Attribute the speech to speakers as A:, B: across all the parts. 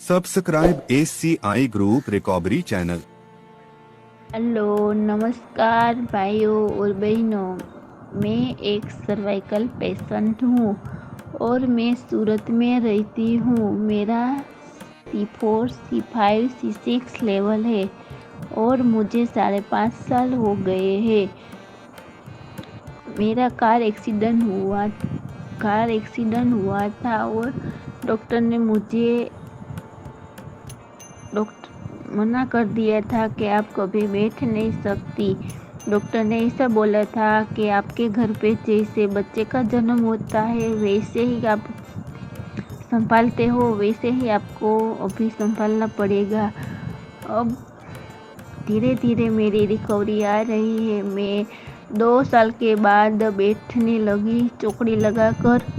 A: Subscribe SCI group recovery channel.
B: Hello, नमस्कार भाइयों और बहनों। मैं एक सर्वाइकल पेशेंट हूँ और मैं सूरत में रहती हूँ। मेरा C4, C5, C6 लेवल है और मुझे 5.5 साल हो गए हैं। मेरा कार एक्सीडेंट हुआ था और डॉक्टर ने मुझे मना कर दिया था कि आप कभी बैठ नहीं सकती। डॉक्टर ने ऐसा बोला था कि आपके घर पे जैसे बच्चे का जन्म होता है वैसे ही आप संभालते हो, वैसे ही आपको अभी संभालना पड़ेगा। अब धीरे धीरे मेरी रिकवरी आ रही है। मैं 2 साल के बाद बैठने लगी चौकड़ी लगाकर।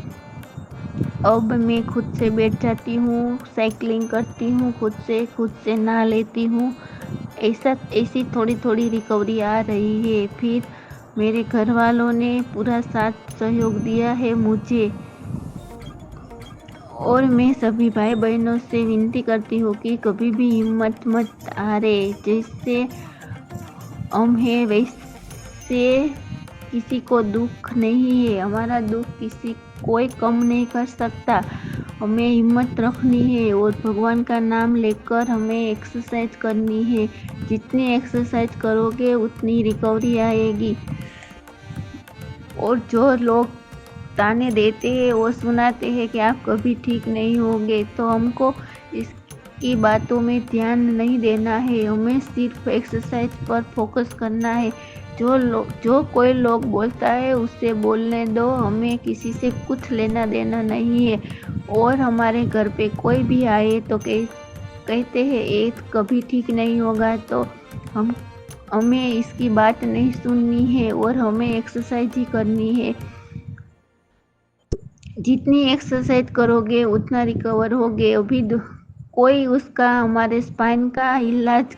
B: अब मैं खुद से बैठ जाती हूँ, साइकिलिंग करती हूँ, खुद से नहा लेती हूँ। ऐसी थोड़ी थोड़ी रिकवरी आ रही है। फिर मेरे घर वालों ने पूरा साथ सहयोग दिया है मुझे, और मैं सभी भाई बहनों से विनती करती हूँ कि कभी भी हिम्मत मत हारे। जैसे हम हैं वैसे किसी को दुख नहीं है, हमारा दुख कोई कम नहीं कर सकता। हमें हिम्मत रखनी है और भगवान का नाम लेकर हमें एक्सरसाइज करनी है। जितनी एक्सरसाइज करोगे उतनी रिकवरी आएगी। और जो लोग ताने देते हैं वो सुनाते हैं कि आप कभी ठीक नहीं होंगे, तो हमको इसकी बातों में ध्यान नहीं देना है। हमें सिर्फ एक्सरसाइज पर फोकस करना है। जो कोई लोग बोलता है उससे बोलने दो, हमें किसी से कुछ लेना देना नहीं है। और हमारे घर पे कोई भी आए तो कहते हैं ये कभी ठीक नहीं होगा, तो हमें इसकी बात नहीं सुननी है और हमें एक्सरसाइज ही करनी है। जितनी एक्सरसाइज करोगे उतना रिकवर होगे। अभी कोई उसका हमारे स्पाइन का इलाज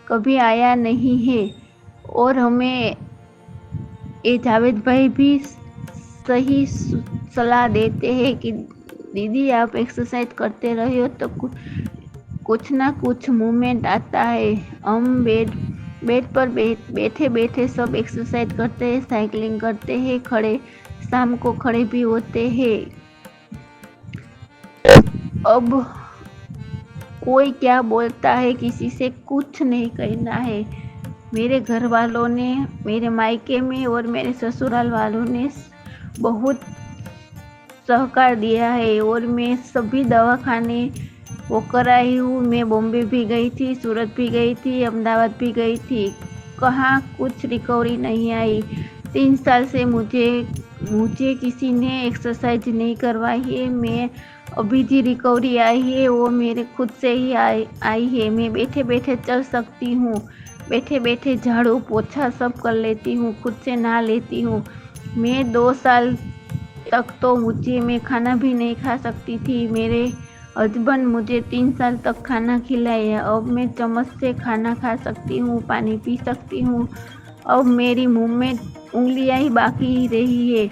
B: कभी आया नहीं है। और हमें ये जावेद भाई भी सही सलाह देते हैं कि दीदी आप एक्सरसाइज करते रहे हो तो कुछ ना कुछ मूवमेंट आता है। हम बेड पर बैठे बैठे सब एक्सरसाइज करते हैं, साइकिलिंग करते हैं, शाम को खड़े भी होते हैं। अब कोई क्या बोलता है, किसी से कुछ नहीं कहना है। मेरे घर वालों ने, मेरे मायके में और मेरे ससुराल वालों ने बहुत सहकार दिया है और मैं सभी दवाखाने वो कराई हूँ। मैं बॉम्बे भी गई थी, सूरत भी गई थी, अहमदाबाद भी गई थी, कहाँ कुछ रिकवरी नहीं आई। 3 साल से मुझे किसी ने एक्सरसाइज नहीं करवाई है। मैं अभी जी रिकवरी आई है वो मेरे खुद से ही आई है। मैं बैठे बैठे चल सकती हूँ, बैठे बैठे झाड़ू पोछा सब कर लेती हूँ, खुद से नहा लेती हूँ। मैं 2 साल तक तो मैं खाना भी नहीं खा सकती थी। मेरे हस्बैंड मुझे 3 साल तक खाना खिलाए। अब मैं चम्मच से खाना खा सकती हूँ, पानी पी सकती हूँ। अब मेरी मुंह में उंगलियां ही बाकी रही है।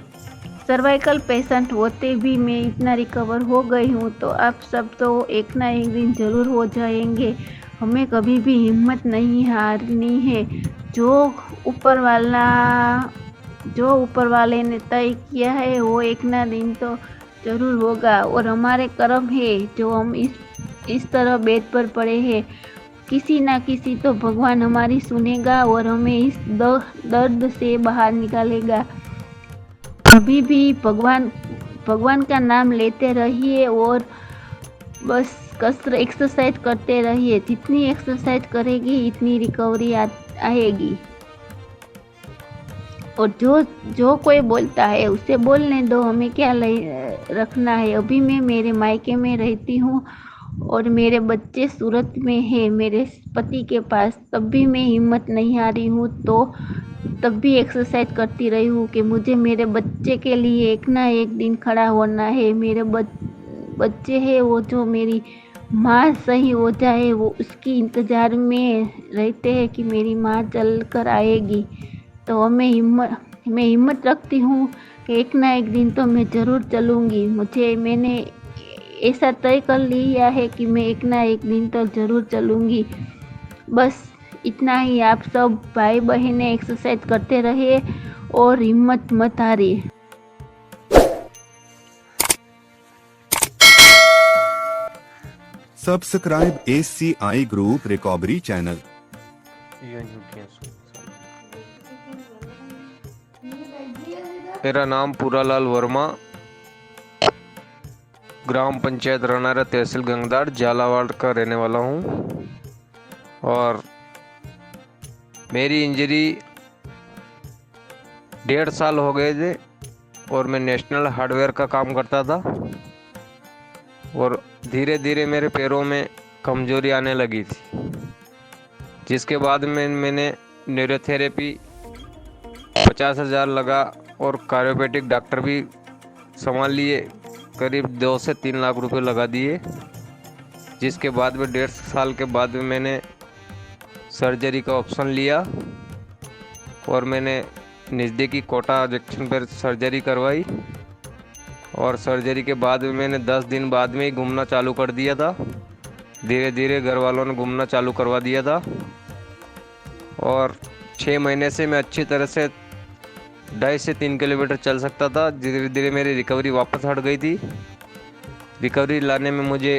B: सर्वाइकल पेशेंट होते भी मैं इतना रिकवर हो गई हूँ, तो आप सब तो एक ना एक दिन जरूर हो जाएंगे। हमें कभी भी हिम्मत नहीं हारनी है। जो ऊपर वाले ने तय किया है वो एक ना दिन तो जरूर होगा। और हमारे कर्म है जो हम इस तरह बेड पर पड़े हैं। किसी ना किसी तो भगवान हमारी सुनेगा और हमें इस दर्द से बाहर निकालेगा। अभी भी भगवान का नाम लेते रहिए और बस एक्सरसाइज करते रहिए। जितनी एक्सरसाइज करेगी इतनी रिकवरी आएगी। और जो कोई बोलता है उसे बोलने दो, हमें क्या रखना है। अभी मैं मेरे मायके में रहती हूँ और मेरे बच्चे सूरत में है मेरे पति के पास, तब भी मैं हिम्मत नहीं हारी हूँ। तो तब भी एक्सरसाइज करती रही हूँ कि मुझे मेरे बच्चे के लिए एक ना एक दिन खड़ा होना है। मेरे बच्चे हैं वो, जो मेरी माँ सही हो जाए वो उसकी इंतजार में रहते हैं कि मेरी माँ चल कर आएगी। तो मैं हिम्मत रखती हूँ कि एक ना एक दिन तो मैं ज़रूर चलूँगी। मैंने ऐसा तय कर लिया है कि मैं एक ना एक दिन तो ज़रूर चलूँगी। बस इतना ही। आप सब भाई बहनें एक्सरसाइज करते रहिए और हिम्मत मत हारिए।
A: Subscribe SCI group recovery channel.
C: मेरा नाम पूरालाल वर्मा, ग्राम पंचायत रनारा, तहसील गंगदार, झालावाड़ का रहने वाला हूँ। और मेरी इंजरी 1.5 साल हो गए थे और मैं नेशनल हार्डवेयर का काम करता था और धीरे धीरे मेरे पैरों में कमजोरी आने लगी थी, जिसके बाद में मैंने न्यूरोथेरेपी 50,000 लगा और कार्योपैथिक डॉक्टर भी संभाल लिए, करीब 2 से 3 लाख रुपए लगा दिए। जिसके बाद में 1.5 साल के बाद में मैंने सर्जरी का ऑप्शन लिया और मैंने नज़दीकी कोटा जंक्शन पर सर्जरी करवाई। और सर्जरी के बाद में मैंने 10 दिन बाद में ही घूमना चालू कर दिया था। धीरे धीरे घर वालों ने घूमना चालू करवा दिया था और 6 महीने से मैं अच्छी तरह से 2.5 से 3 किलोमीटर चल सकता था। धीरे धीरे मेरी रिकवरी वापस हट गई थी। रिकवरी लाने में मुझे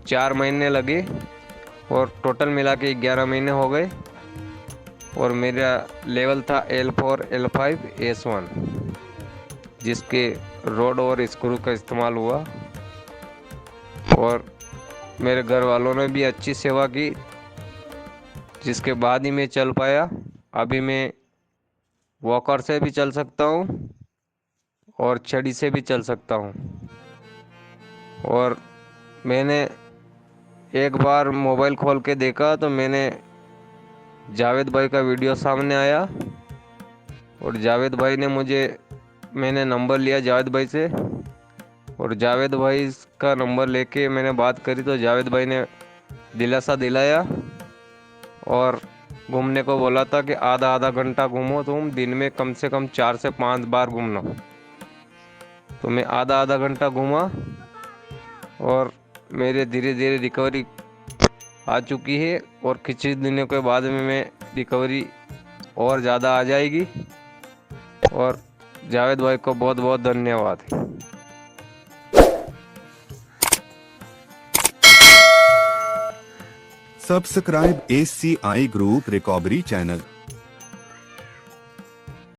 C: 4 महीने लगे और टोटल मिला के 11 महीने हो गए और मेरा लेवल था L4 L5 S1, जिसके रोड और स्क्रू का इस्तेमाल हुआ। और मेरे घर वालों ने भी अच्छी सेवा की, जिसके बाद ही मैं चल पाया। अभी मैं वॉकर से भी चल सकता हूँ और छड़ी से भी चल सकता हूँ। और मैंने एक बार मोबाइल खोल के देखा तो मैंने जावेद भाई का वीडियो सामने आया और जावेद भाई ने मैंने नंबर लिया जावेद भाई से और जावेद भाई का नंबर लेके मैंने बात करी तो जावेद भाई ने दिलासा दिलाया और घूमने को बोला था कि आधा घंटा घूमो तुम, दिन में कम से कम 4 से 5 बार घूमना। तो मैं आधा घंटा घूमा और मेरे धीरे धीरे रिकवरी आ चुकी है और कुछ दिनों के बाद में मैं रिकवरी और ज़्यादा आ जाएगी। और जावेद भाई को बहुत बहुत धन्यवाद।
A: Subscribe SCI group recovery channel.